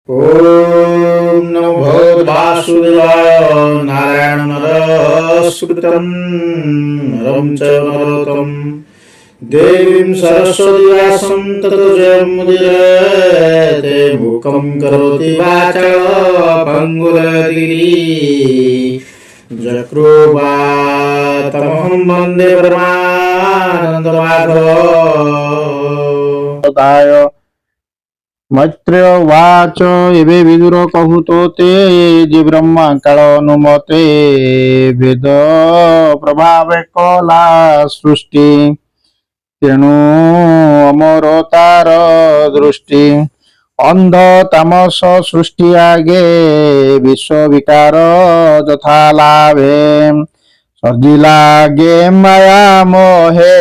ओम नमो भगवते वासुदेवाय। नारायण नमस्कृतं नरं चैव नरोत्तमं देवीं सरस्वती व्यासं ततो जयमुदीरयते। मूकं करोति वाचालं पङ्गुलयति जकृपातमहं वन्दे परमानन्दमाधवं। मैत्रेय वाच एवे विदुर कहूतो ते जे ब्रह्मा काल अनुमते वेद प्रभाव कला सृष्टि तेणु अमर तार दृष्टि अंध तामस सृष्टि आगे विश्व विकार तथा लाभे सर्जिला गे माया मोहे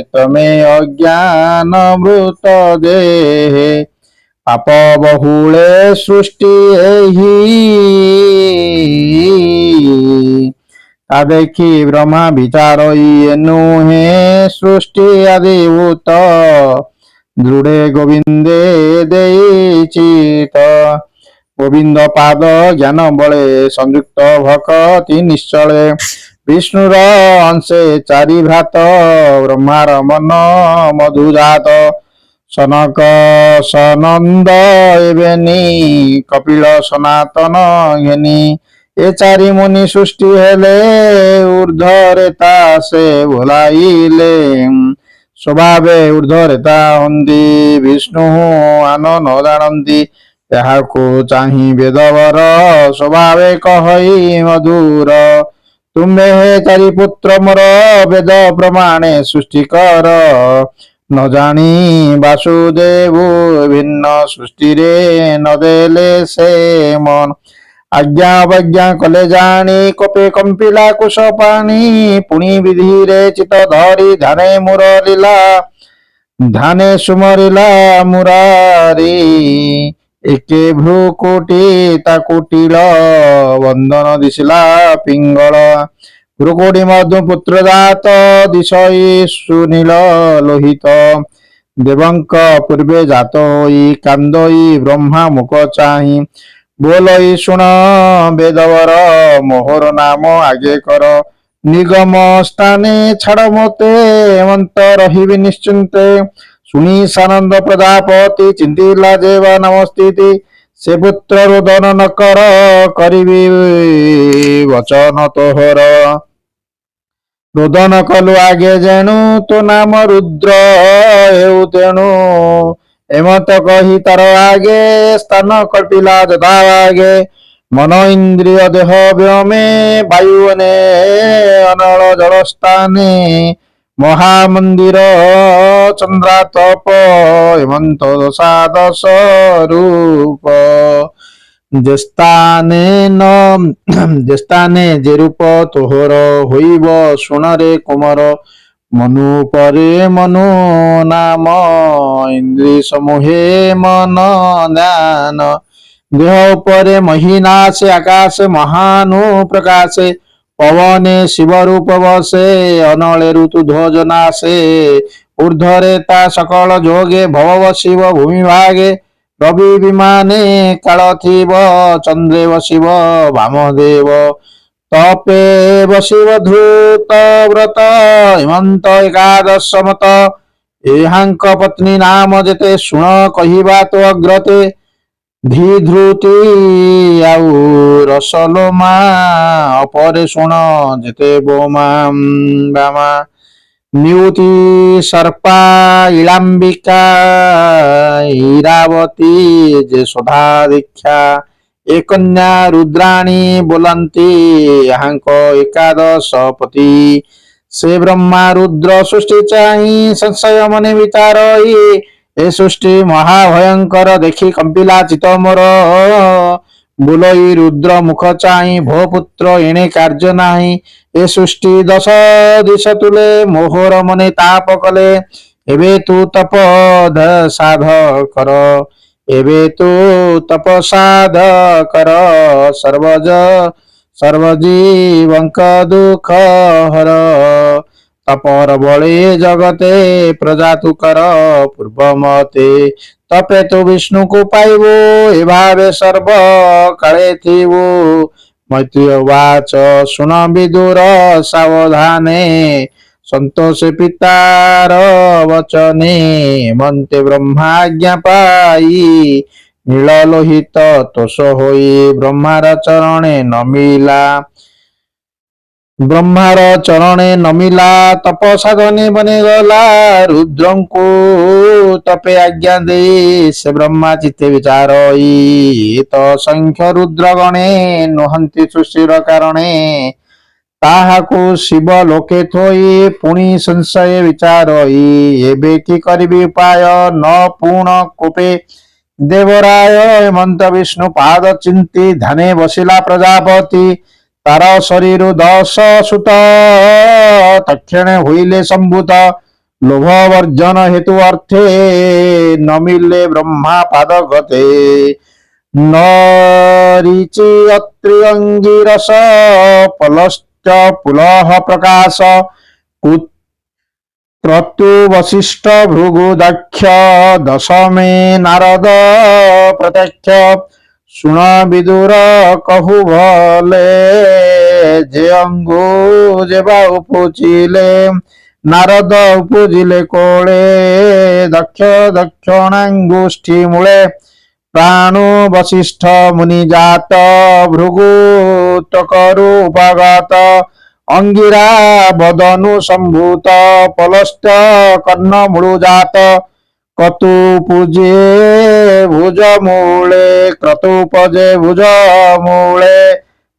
तमे अज्ञान मृत देहे पाप बहुले सृष्टि एही ता देखी ब्रह्मा विचार नुहे सृष्टि आदि भूत दृढ़े गोविंदे देचित गोविंद पाद ज्ञान बले संयुक्त भक्ति निश्चले विष्णुर अंशे चारि भ्रात ब्रह्मार मन मधुजात सनक सनंद एवेनी कपिल सनातन घेनी ए चारि मुनि सृष्टि हेले ऊर्ध्वरेता से भोलाइले स्वभावे ऊर्ध्वरेता हंती विष्णु आन न जानती याको चाहि वेदवर स्वभावे कहई मधुर तुम्हे हे चारि पुत्र मोर वेद प्रमाणे सृष्टि कर न जानी वासुदेव भिन्न सृष्टि रे न देले से मन आज्ञा अवज्ञा कले जानी कपे कंपिला कुश पानी पुणी विधि रे चित धरी ध्याने मुरलीला ध्याने सुमरिला मुरारी एके भ्रुकुटी ताकुटिल वंदन दिशिला पिंगल भ्रुकुटी मधु पुत्र जात दिशई सुनील लोहित देवंक पूर्वे जात होई कांदई ब्रह्मा मुख चाहि बोलई शुण वेदवर मोहर नाम आगे कर निगम स्थाने छाड़ मते हेमंत रहिबि निश्चिंते सुनी सानंद प्रजापति चिंतिला जेव नमस्थिति से पुत्र रोदन न कर करिबि वचन तोहर रोदन कलु आगे जेणु तो नाम रुद्र हेउ तेणु एमत कही तार आगे स्थान कल्पिला जथा आगे मन इंद्रिय देह व्योमे वायुने अनल जल स्थाने महामंदिर चंद्रातप हेमंत दशादश रूप जेस्ताने जे रूप तोहर होइब सुणरे कुमर मनु परे मनु नाम इंद्रिय समूहे मन ध्यान देह उपरे महीना से आकाश महानु प्रकाशे पवने शिव रूप बसे अनले ऋतु ध्वजना से ऊर्ध्वरे ता सकल जोगे भव शिव भूमि भागे रवि विमाने काल थिव चंद्रे वशिव वामदेव तपे वशिव धृत व्रत हेमंत एकादश मत एहांक पत्नी नाम जेते शुण कहिबा तो अग्रते धीध्रुति आउ रसलोमा अपरे शुण जेते बोमा बामा नियुति सर्पा इलाम्बिका ईरावती जे सुधा दीक्षा एक कन्या रुद्राणी बोलंती यहांक एकादश पति से ब्रह्मा रुद्र सृष्टि चाहि संशय मने विचार ए सृष्टि महाभयंकर देखी कंपिला चित मोर बोलई रुद्र मुख चाहि भो पुत्र एणे कार्य नाही ए सृष्टि दश दिश तुले मोहर मने ताप कले एबे तू तप साध कर एबे तू तप साध कर सर्वजीवंक दुख हर तपर बळे जगते प्रजा तु कर पूर्वमते तपे तु विष्णु को पाइबो ए भावे सर्व काळे थिबो मैत्री वाच शुण विदुर सावधाने संतोष पितार वचने मन्ते ब्रह्माज्ञा पाई नील लोहित तोष होई ब्रह्मार चरणे नमिला ब्रह्मार चरणे नमिला तप साधने बने गला रुद्रंकु तपे आज्ञा दे से ब्रह्मा चित्ते विचारई तो संख्य रुद्र गणे नुहंती सृष्टिर कारणे ताहाकु शिव लोके थोई पुणी संशय विचारई एबे कि करिबि उपाय न पूर्ण कोपे देवराय हेमंत विष्णु पाद चिंती ध्याने बसिला प्रजापति तार शरीर 10 सुत तक्षणे हुईले संभूत लोभ वर्जन हेतु अर्थे न मिले ब्रह्मा पाद गते नरीचि अत्रि अंगिरस पलश्च पुलह प्रकाश क्रतु वशिष्ठ भृगु दक्ष दशमे नारद प्रत्यक्ष शुण विदुर कहु भले जे अंगु जेबा उपचिले नारद उपजिले कोळे दक्ष दक्षिणांगुष्ठी मूळे प्राणु वशिष्ठ मुनि जात भृगु तकरु उपगत अंगिरा बदनु संभूत पलस्त कर्ण मूळु जात क्रतुपुजे भुज मूळे क्रतुपजे भुज मूळे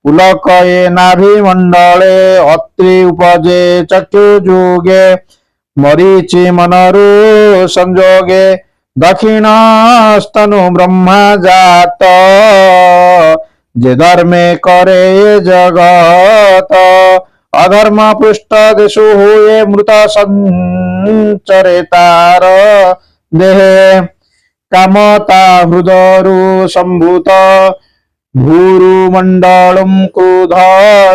पुलकये नाभि मंडले अत्रि उपजे चक्षुजुगे मरीचि मनरु संजोगे दक्षिणस्तनु ब्रह्मा जात जे धर्मे करे जगत अधर्म पृष्ठ देशु हुए मृत संचरे तार देहे कामता हृदरु संभूत भूरु मंडलम क्रोध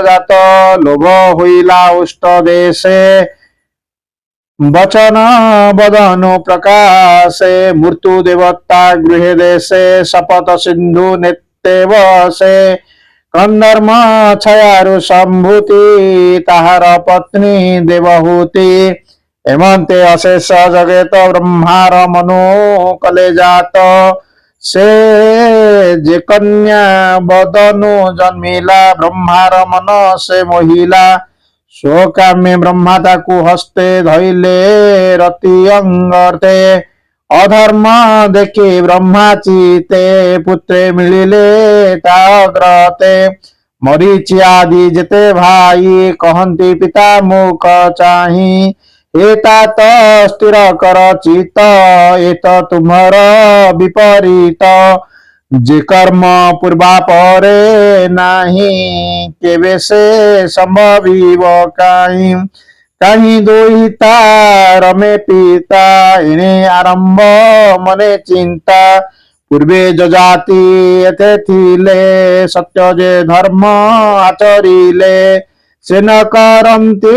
जात लोभ होइला उष्ट देशे वचन बदनु प्रकाशे मृत्यु देवता गृहे देशे शपथ सिंधु नेत्ते वसे कंधर्म छयारु संभूति ताहार पत्नी देवहूति हेमंते अशेष जगत ब्रह्मार मनो कले जात से जे कन्या बदनु जन्मिला ब्रह्मार मन से मोहिला शोकामे ब्रह्मा ताकु हस्ते धैले रति अंगर्थे अधर्म देखि ब्रह्मा चिते पुत्रे मिलिले ताग्रते मरीचि आदि जेते भाई कहंती पिता मुख चाही एतात स्थिर कर चित एत तुमर विपरीत जे कर्म पूर्वा परे नाही केवे से संभविव काई कहीं दुहिता रमे पिता इने आरंभ मने चिंता पूर्वे जजाति एते थिले सत्य जे धर्म आचरिले से न करन्ति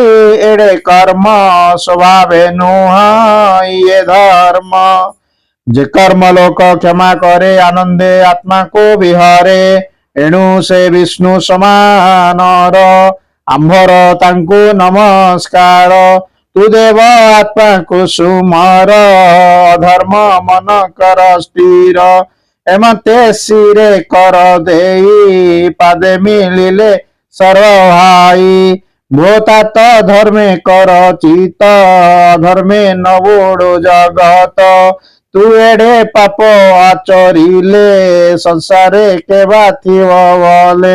एड़े कर्म स्वभावे नुह ये धर्म जे कर्म लोक क्षमा करे आनंदे आत्मा को विहरे एणु से विष्णु समानर आंभर तांकु नमस्कार तु देव आत्मा को सुमर धर्म मन कर स्थिर एमते सिरे कर देई पादे मिलिले सर्व भाई भूतात धर्मे कर चित धर्मे नवोड़ो जगत तु एड़े पाप आचरिले संसारे केबा थिव बोले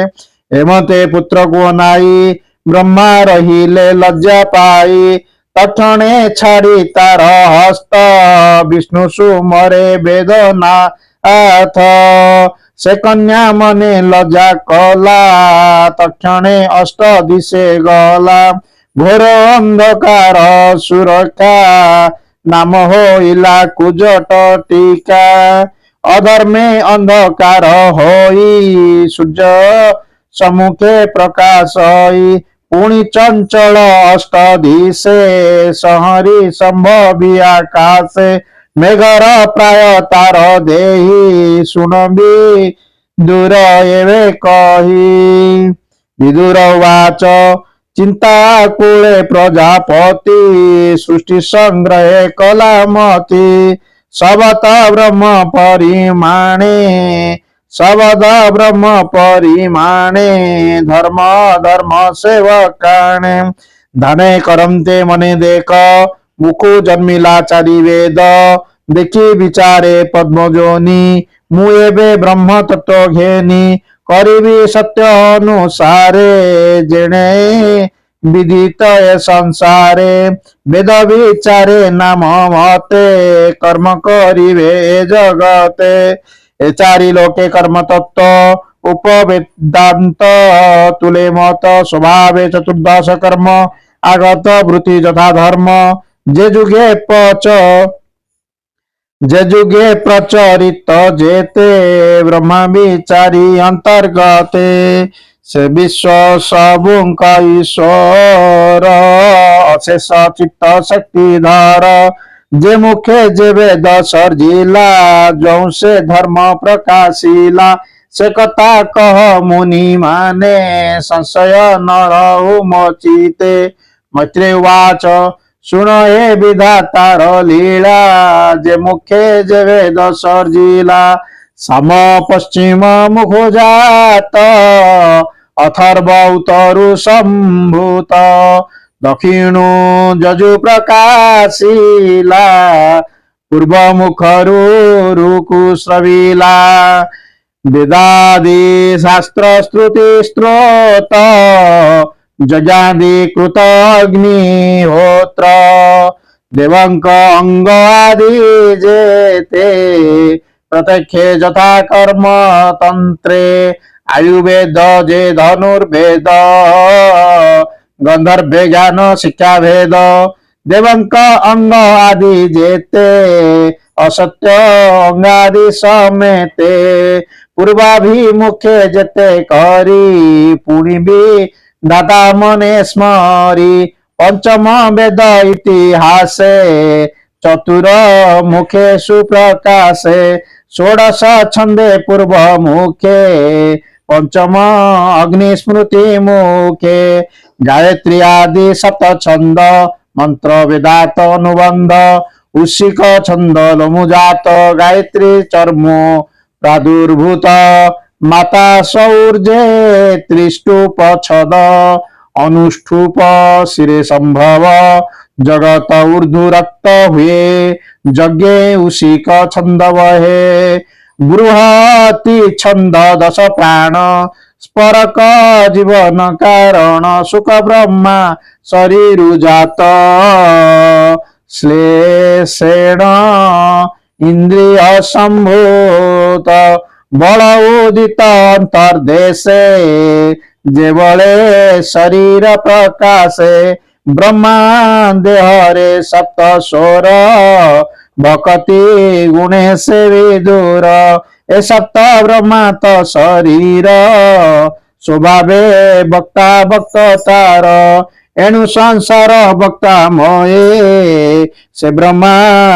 हेमते पुत्र को नाई ब्रह्मा रहिले लज्जा पाई तक्षणे छाड़ी तार हस्त विष्णु सुमरे वेदना अथ से कन्या मने लज्जा कला तक्षणे अष्ट दिशे गला घोर अंधकार सुरक्षा नाम होइला कुजट टीका अधर्मे अंधकार होई सूर्य सम्मुखे प्रकाश पुणी चंचल अष्टदिशे सहरी संभवी आकाशे मेघर प्राय तार देहि शुणबी दूर एवे कही। विदुर उवाच चिंताकुले प्रजापति सृष्टि संग्रहे कलामति शबद ब्रह्म परिमाणे शबद ब्रह्म परिमाणे धर्म धर्म सेवकाणे धने करमते मने देख मुखु जन्मिला चारि वेद देखी विचारे पद्मजोनी मु एबे ब्रह्म तत्व घेनी करिबी सत्य अनुसारे जेणे विदित ए संसारे वेद विचारे नाम मते कर्म करिवे जगते ए चारि लोके कर्म तत्व उपवेदांत तुले मत स्वभावे चतुर्दश कर्म आगत वृत्ति यथा धर्म जे जुगे प्रचरित जेते ब्रह्मा विचारी अंतर्गते से विश्व सबुंका ईश्वर अशेष चित्त शक्तिधर जे मुखे जे वेद सर्जिला जो से धर्म प्रकाशिला से कथा कह मुनि माने संशय न रहु मोचिते। मैत्रेय उवाच सुन हे विधातार लीला जे मुखे जे वेद सर्जिला सम पश्चिम मुखो जात अथर्व उत्तरु संभूत दक्षिणु जजु प्रकाशिला पूर्व मुखरु रुकु श्रविला वेदादि शास्त्र श्रुति स्त्रोत जजादि कृत अग्निहोत्र देवंक अंग आदि जेते प्रत्यक्षे यथा कर्म तंत्रे आयुर्वेद जे धनुर्वेद गंधर्व ज्ञान शिक्षा भेद देवंक अंग आदि जेते असत्य अंगादि समेते पूर्वाभिमुखे जेते करी पुणी भी दाता मने स्मरी पंचम वेद इतिहासे चतुर मुखे सुप्रकाशे षोडश छंदे पूर्व मुखे पंचम अग्नि स्मृति मुखे गायत्री आदि सप्त छंद मंत्र वेदात अनुबंध उशिक छंद लमुजात गायत्री चर्मो प्रादुर्भूत माता सौर्जे त्रिष्टुप छद अनुष्ठुप शिरे संभव जगत ऊर्ध्व रक्त हुए यज्ञे उशिक छंद वहे बृहति छंद दश प्राण स्परक जीवन कारण सुख ब्रह्मा शरीर जात श्लेषेण इंद्रिय संभूत बल उदित अंतर्देशे जे बले शरीर प्रकाशे ब्रह्मा देहरे सप्त स्वर भक्ति गुणे से विदुर ए सप्त ब्रह्मा तो शरीर स्वभावे भक्ता भक्त तार एणु संसार भक्ता मोये से ब्रह्मा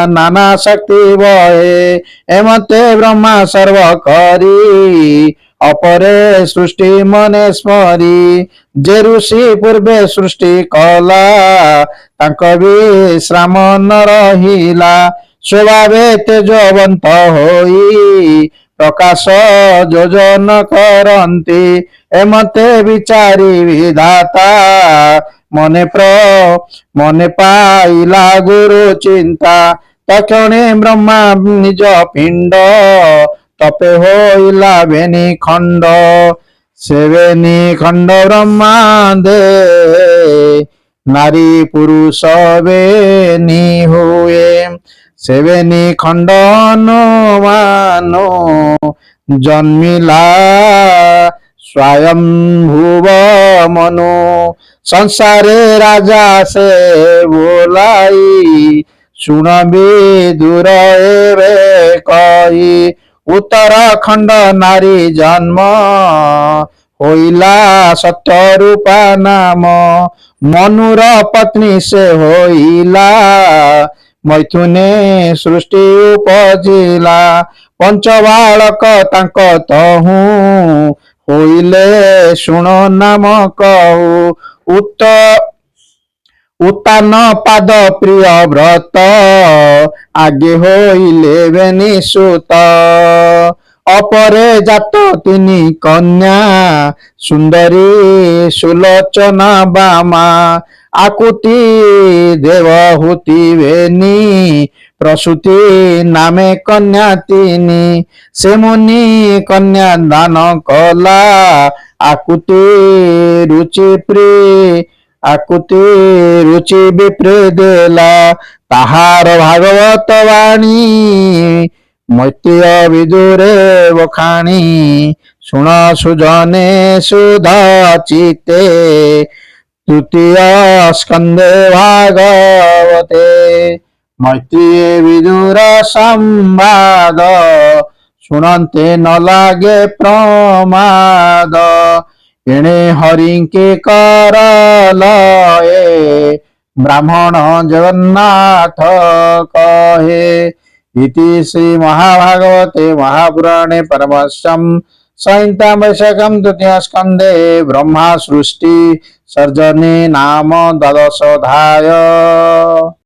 नाना शक्ति वये एमते ब्रह्मा सर्व करी अपरे सृष्टि मने स्मरी जे ऋषि पूर्वे सृष्टि कला तांक विश्राम न रहिला स्वभावे तेजवंत होई प्रकाश योजन करंती एमते विचारी विधाता मने पाइला गुरु चिंता तक्षणे ब्रह्मा निज पिंड तपे होइला बेनी खंड सेवेनी खंड ब्रह्मा दे नारी पुरुष बेनी हुए सेवेनी खंड अनुमानो जन्मिला स्वयं भुव मनो संसारे राजा से बोलाई सुनबी दूर एवे कही उत्तराखंड नारी जन्म होइला सत्य रूपा नाम मनुर पत्नी से होइला मैथुने सृष्टि उपजिला पंच बालक तांक तहु होइले शुण नाम कहू उत्तान पाद प्रिय व्रत आगे होइले बेनी सुत अपरे जात तिनी कन्या सुंदरी सुलोचना बामा आकुति देवहूति बेनी प्रसूति नामे कन्या तिनी से मुनि कन्या दान कला आकुति रुचि प्रिय आकुति रुचि विप्रे देला ताहार भागवत वाणी मैत्रीय विदुरे बखाणी शुण सुजने सुधा चिते तृतीय स्कंदे भागवते मैत्रीय विदुर संवाद शुणन्ते न लागे प्रमाद एणे हरिके कर लये ब्राह्मण जगन्नाथ कहे इति श्री महाभागवते महापुराणे परमहंस्यां संहितायां तृतीय स्कंदे ब्रह्मा सृष्टि सर्जने नाम द्वादशोऽध्यायः।